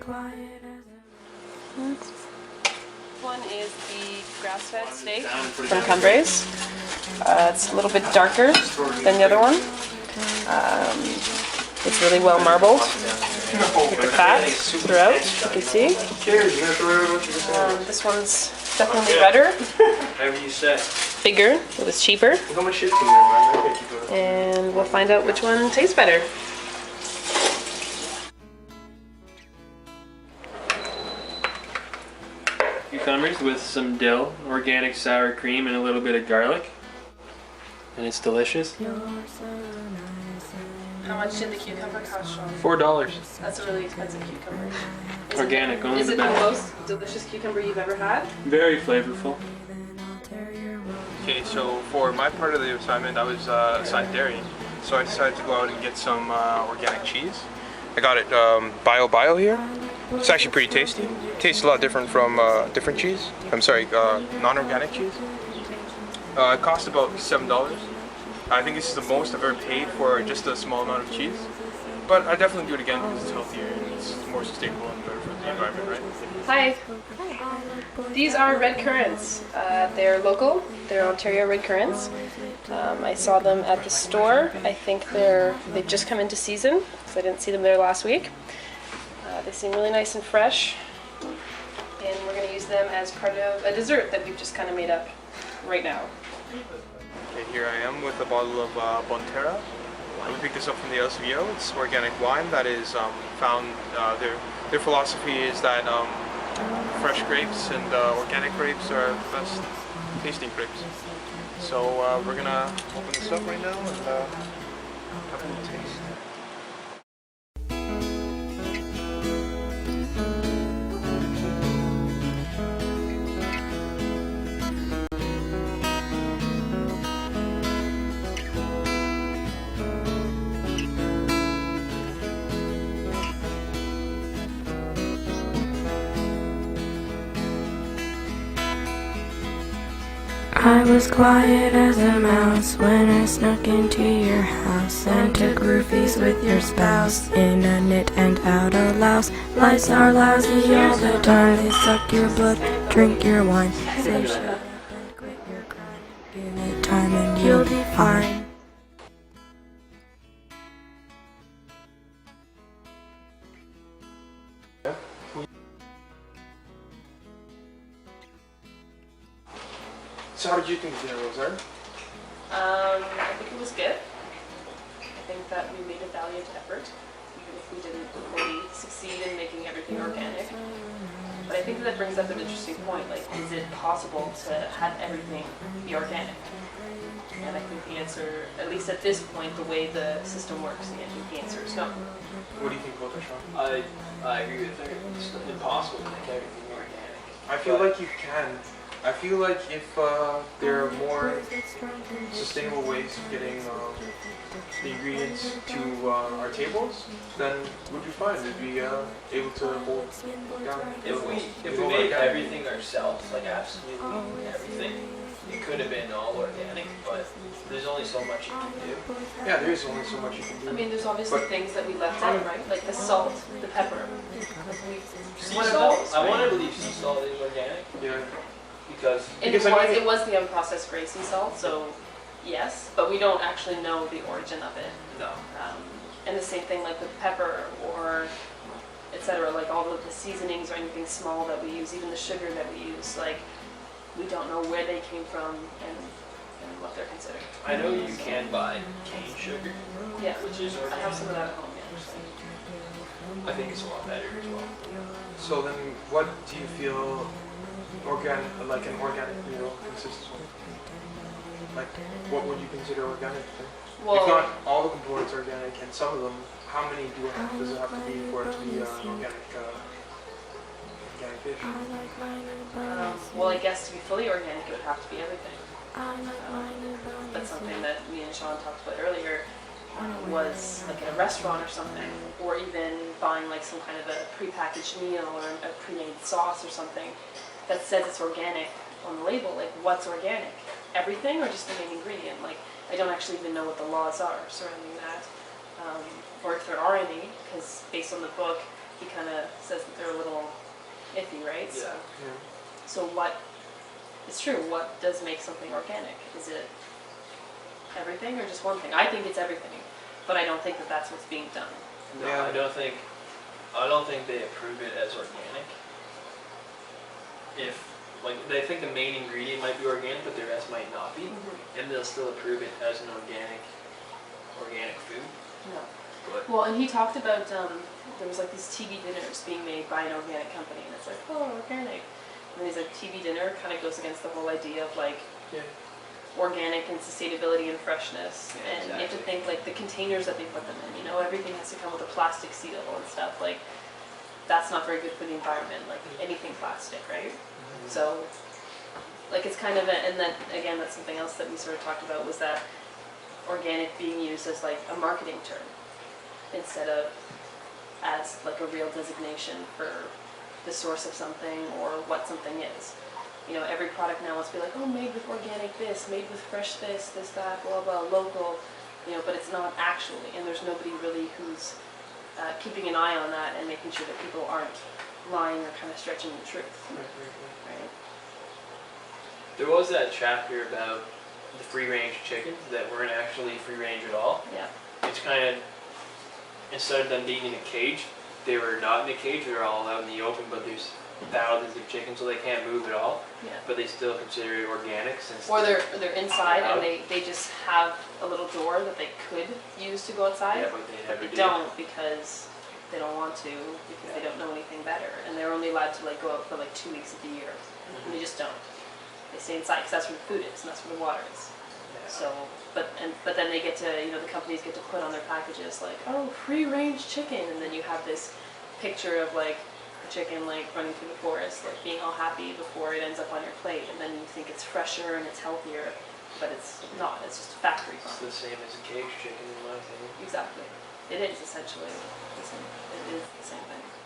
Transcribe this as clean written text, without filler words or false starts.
One is the grass-fed steak from Cumbrae's. It's a little bit darker than the other one. It's really well marbled. With the fat throughout, you can see. This one's definitely redder. Whatever you say. Bigger. It was cheaper. Look how much shit's in there, man. And we'll find out which one tastes better. Cucumbers with some dill, organic sour cream, and a little bit of garlic. And it's delicious. How much did the cucumber cost, Sean? $4. That's a really expensive cucumber. Organic, only Is the it the best. most delicious cucumber you've ever had? Very flavorful. Okay, so for my part of the assignment, I was assigned dairy, so I decided to go out and get some organic cheese. I got it Bio here. It's actually pretty tasty. It tastes a lot different from different cheese. I'm sorry, non-organic cheese. It cost about $7. I think this is the most I've ever paid for just a small amount of cheese. But I definitely do it again because it's healthier and it's more sustainable and better for the environment, right? Hi. These are red currants. They're local. They're Ontario red currants. I saw them at the store. I think they've just come into season because I didn't see them there last week. They seem really nice and fresh. And we're going to use them as part of a dessert that we've just kind of made up right now. Okay, here I am with a bottle of Bonterra. We picked this up from the LCBO. It's organic wine that is found, their philosophy is that fresh grapes and organic grapes are the best tasting grapes. So we're gonna open this up right now and have a little taste. I was quiet as a mouse when I snuck into your house and took roofies with your spouse in a knit and out a louse. Lights are lousy all the time. They suck your blood, drink your wine. Say shut up and quit your crime. Give it time and you'll be fine. So how did you think dinner was, Aaron? I think it was good. I think that we made a valiant effort, even if we didn't really succeed in making everything organic. But I think that brings up an interesting point, like, is it possible to have everything be organic? And I think the answer, at least at this point, the way the system works, I think the answer is no. What do you think about that, Sean? I agree with her. It's impossible to make everything organic. I feel like you can. I feel like if there are more sustainable ways of getting the ingredients to our tables, then we'd be fine. We'd be able to hold down. If we made everything ourselves, like absolutely everything, it could have been all organic, but there's only so much you can do. Yeah, there is only so much you can do. I mean, there's obviously things that we left out, right? Like the salt, the pepper. Sea What are salt, those, I right? want to believe sea salt is organic Yeah. because It was the unprocessed gray sea salt, so yes, but we don't actually know the origin of it. no. And the same thing like with pepper or etc. Like all of the seasonings or anything small that we use, even the sugar that we use, like we don't know where they came from and what they're considered. I know you can buy cane sugar, Yeah, which is I have organic. some of that at home. Yeah. I think it's a lot better as well. So then, what do you feel like an organic meal consists of? Like, what would you consider organic? Then? Well, if not all the components are organic, and some of them, how many does it have to be for it to be an organic dish? well, I guess to be fully organic, it would have to be everything. That's something that me and Sean talked about earlier. Was like in a restaurant or something, or even buying like some kind of a prepackaged meal or a pre-made sauce or something that says it's organic on the label. Like, what's organic? Everything, or just the main ingredient? Like, I don't actually even know what the laws are surrounding that, or if there are any, because based on the book, he kind of says that they're a little iffy, right? Yeah. So what, it's true, what does make something organic? Is it everything or just one thing? I think it's everything, but I don't think that that's what's being done. No, Yeah. I don't think they approve it as organic. If, like, they think the main ingredient might be organic, but the rest might not be, and they'll still approve it as an organic food. No. But Well, and he talked about, there was like these TV dinners being made by an organic company, and it's like, oh, organic. And he's like, TV dinner kind of goes against the whole idea of like yeah, organic and sustainability and freshness. Yeah, And you have to exactly. think like the containers that they put them in, you know, everything has to come with a plastic seal and stuff. Like, that's not very good for the environment, like anything plastic, right? So, like, it's kind of, and then again, that's something else that we sort of talked about, was that organic being used as like a marketing term instead of as like a real designation for the source of something or what something is. You know, every product now must be like, oh, made with organic this, made with fresh this, that, blah, blah, local, you know, but it's not actually, and there's nobody really who's keeping an eye on that and making sure that people aren't lying or kind of stretching the truth, right? there was that chapter about the free-range chickens that weren't actually free-range at all. Yeah. It's kind of, instead of them being in a cage, they were not in a cage, they were all out in the open, but there's thousands of chickens, so they can't move at all, Yeah. but they still consider it organic since Or they're inside and they just have a little door that they could use to go outside, yeah, but they but never they do. don't because they don't want to, because they don't know anything better, and they're only allowed to like go out for like 2 weeks of the year, and they just don't. They stay inside because that's where the food is and that's where the water is. Yeah. So, but then they get to, you know, the companies get to put on their packages like, oh, free-range chicken, and then you have this picture of like a chicken like running through the forest, like being all happy before it ends up on your plate, and then you think it's fresher and it's healthier, but it's not. It's just a factory It's farm. the same as a cage chicken in my opinion. Exactly. It is essentially the same. It is the same thing.